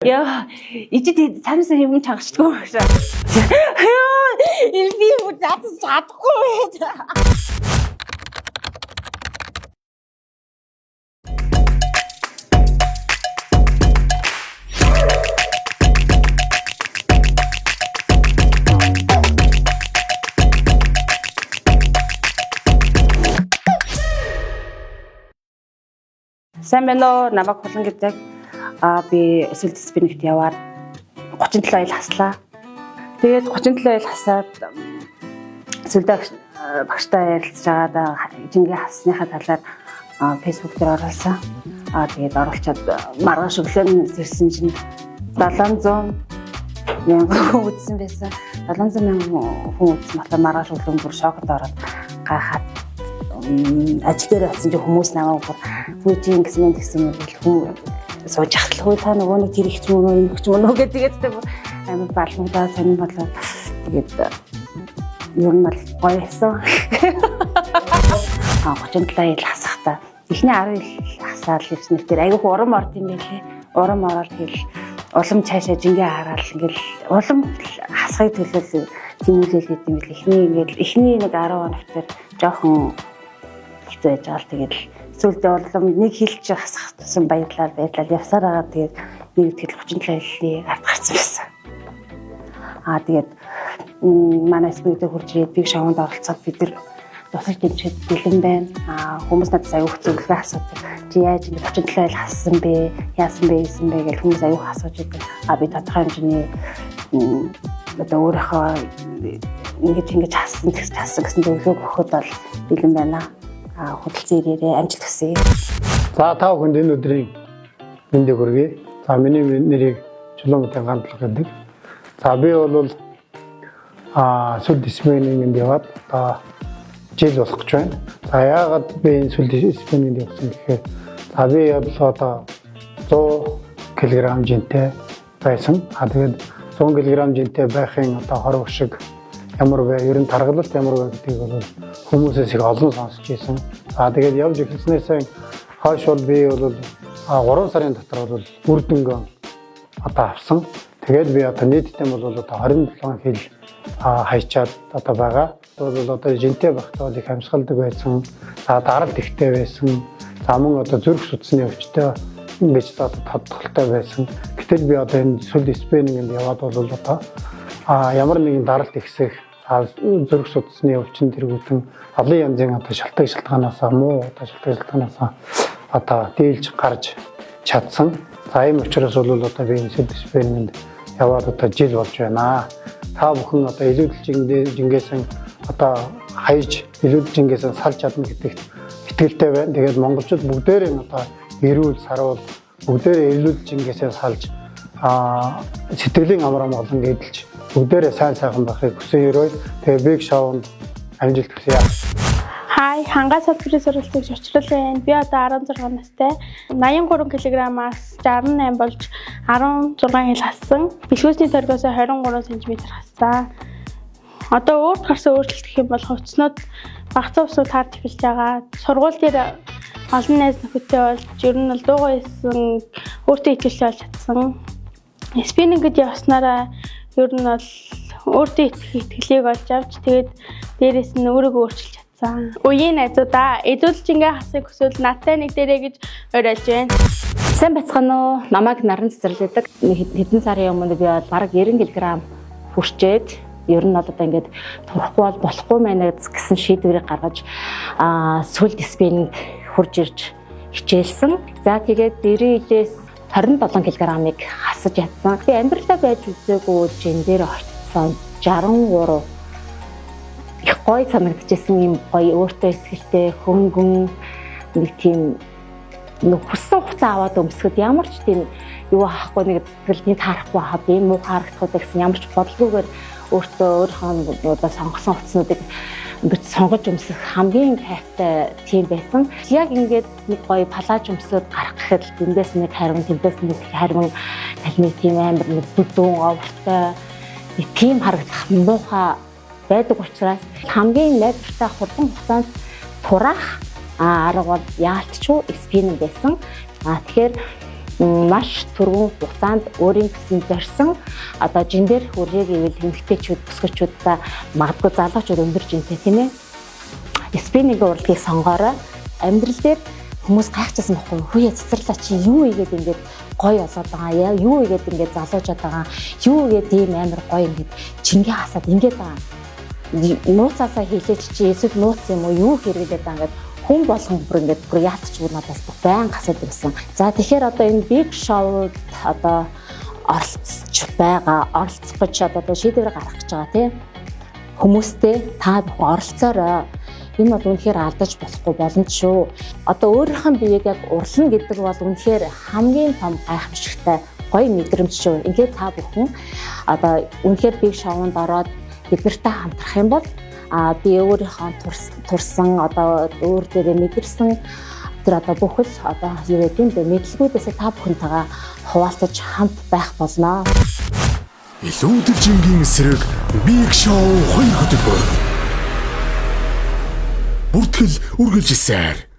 Яа, ичид цаанаас юм чангачдгүй байна. Би чадахгүй байна. Сайн байна уу? Намайг Хулан гэдэг. Би эсвэл дисциплинэд яваад 37 аял хаслаа. Тэгээд 37 аял хасаад эсвэл багштай ярилцж байгаад жингээ хассныхаа талаар Facebook дээр оруулсан. Тэгээд оруулчаад маргааш өглөө ирсэн чинь 700 мянган хүн үзсэн байсан. 700 мянган хүн үзсэн болохоор маргааш өглөө бүр шокод ороод гайхаад ажил дээр очсон чинь хүмүүс намайг бүр тийм гэсэн хүн сууж ахтлахгүй та нөгөө нэг тэр их ч мөн үү их ч мөн үү гэдэг амар балмуудаа сонин болоод тэгээд ер нь бол гоё хэсэн. 37 аял хасахтаа эхний 10 ил хасаад ливснэр дээр айгүй урам орд юм байлээ. Урам ороод тэгэл улам цаашаа жингээ хараад ингээл улам хасахыг төлөөл тэмүүлэл гэдэг юм бэл эхний нэг 10 хоног дээр жоохон хэцүү байж байгаа л тэгээд сүүлдээ улам нэг хилж хасах тусан баярлал явсаар байгаа. Тэгээд нэг тэгэл 37 айлыг ард гарсан байсан. Тэгээд манай спиртээр хурж ирээд биг шоунд оролцоод бид нар тусаж дэмжихэд бэлэн байна. Хүмүүс надад аягүй зөвлөгөө асуудаг. Чи яаж ингэ 37 айл хассан бэ? Яасан бэ гэж хүмүүс аягүй асууж идэг. Би тодорхой хэмжээний одоо өөрийнхөө ингэж хассан гэсэн зөвлөгөө өгөхөд бол бэлэн байна. Хөдөлсөн ирээрээ амжилт хүсье. За тав хүнд энэ өдрийн мэндийг хүргэе. За миний нэрийг Чулуунгийн гандлага гэдэг. За би бол сүл дисциплинэнд яваад жил болох гэж байна. За яагаад би энэ сүл дисциплинэнд явсан гэхээр би одоо 100 кг жинтэй байсан. Тэгээд 100 кг жинтэй байхын одоо хорвог шиг ямар вэ? Ер нь таргалалт ямар вэ гэдгийг бол хүмүүсээс их олон сонсч ирсэн. Тэгээд явж эхэлснээс хойш бол би бол 3 сарын дотор бол үр дүнгээ одоо авсан. Тэгээд би одоо нийтдээ бол одоо 27 хил хайчаад одоо байгаа. Бол одоо жинтэй байхдаа бол их амьсгалдаг байсан. Даралт ихтэй байсан. Мөн одоо зүрх судасны өвчтөй ингэж одоо тодтолтой байсан. Гэтэл би одоо энэ сүл дисциплинэнд яваад бол одоо ямар нэгэн даралт ихсэх зүрх судасны өвчин тэргүүтэн олон янзын одоо шалтгаанаас муу одоо шалтгаанаас одоо дийлж гарч чадсан. Ийм учраас бол одоо би энэ сүл дисциплинэнд яваад одоо жил болж байна. Та бүхэн одоо илүүдэл жингээс одоо хайж илүүдэл жингээс салж чадна гэдэгт итгэлтэй байна. Тэгээд монголчууд бүгдээрээ одоо эрүүл сарвал бүгдээрээ илүүдэл жингээс салж сэтгэлийн амрам олон гэдэлж бүгдээрээ сайн сайхан байхыг хүсье. Тэгээ биг шоунд амжилт хүсье. Хай, хангас салбарын сургалтыг зочлуулсан. Би одоо 16 настай. 83 кг-аас 68 болж 16 хил хассан. Бэлгүүсний торгоос 23 см хассан. Одоо өөрт гарсан өөрчлөлт гэх юм бол хувцснууд багцаа уснууд таарч эхэлж байгаа. Сургууль дээр олон найз нөхөдтэй болж ер нь бол дуугаа хийсэн, өөртөө итгэлтэй болж чадсан. Спиннингэд явснараа ер нь бол өөртөө итгэлийг олж авч тэгээд дээрээс нь өөрийгөө өөрчилж чадсан. Үеийн найзуудаа эдүүлж ингээ хасыг хүсвэл надтай нэг дээрээ гэж уриалж байна. Сайн бацгаана уу? Намайг наран цэцэрлэдэг. Хэдэн сарын өмнө би бол бараг 90 кг хүрчээд ер нь одоо ингээд турахгүй бол болохгүй мэнэ гэсэн шийдвэрийг гаргаж сүл дисциплинд хурж ирж хичээлсэн. За тэгээд 90-ээс 27 кг-ыг хасаж ядсан. Би амьдралдаа байж үзээгүй жин дээр очсон 63 их гоё санагдчихсэн юм гоё өөртөө ихтэй хөнгөн нэг тийм хүссэн хуцаа аваад өмсөхөд ямар ч тийм юу авахгүй нэг сэтгэл нэг харахгүй хаа би муу харагдах гэсэн ямар ч бодлогоор өөрийнхөө одоо сонгосон хуцнуудыг бит сонгож өмсөх хамгийн кайфтай тийм байсан. Яг ингээд нэг гоё палаж өмсөд гарах гэхэд эндээс нэг харин тэндээс нэг харин талмиг тийм амар нэг бүдүүн овртой тийм харагдах муухай байдаг учраас хамгийн найдвартай хурдан хугацаанд тураах арга бол яалтчгүй спин байсан. Тэгэхээр маш түргэн хугацаанд өөрийн гэсэн зорьсон одоо жиндэр хүрээ гэвэл эмэгтэйчүүд, бүсгүүчүүд за магадгүй залуучууд өндөр жинтэй тийм ээ. Спиннинг урлагийг сонгоорой. Амьдрал дээр хүмүүс гайхчихсан байхгүй хүйе цэцэрлээ чи юу игээд ингээд гоё болоод байгаа юу игээд ингээд залуужаад байгаа юу игээд ийм амар гоё ингээд чингээ хасаад ингээд байгаа нууцаасаа хилээч чи эсвэл нууц юм уу юу хэрэглээд байгаа ингээд хүн болгон бүр ингээд бүр яатч бүр надаас баян хасаад ирсэн. За тэгэхээр одоо энэ big show-д одоо оролцож байгаа оролцох гэж одоо шийдвэр гаргах гэж байгаа тийм хүмүүстэй та бүхэн оролцоорой. Энэ бол үнэхээр алдаж болохгүй боломж шүү. Одоо өөрийнх нь биеийг яг урлана гэдэг бол үнэхээр хамгийн том гайхамшигтай гоё мэдрэмж шүү. Ингээд та бүхэн одоо үнэхээр big show-нд ороод бидэртэй хамтрах юм бол би өөрийнхөө турсан одоо өөр дээрээ мэдэрсэн тэр одоо бүхэл одоо юу гэдэг юм бэ мэдлгүүдээс та бүхэнтэйгээ хуваалцаж хамт байх болно. Илүүдэр жингийн эсрэг Big Show 2 хөтөлбөр. Бүртгэл үргэлжилсээр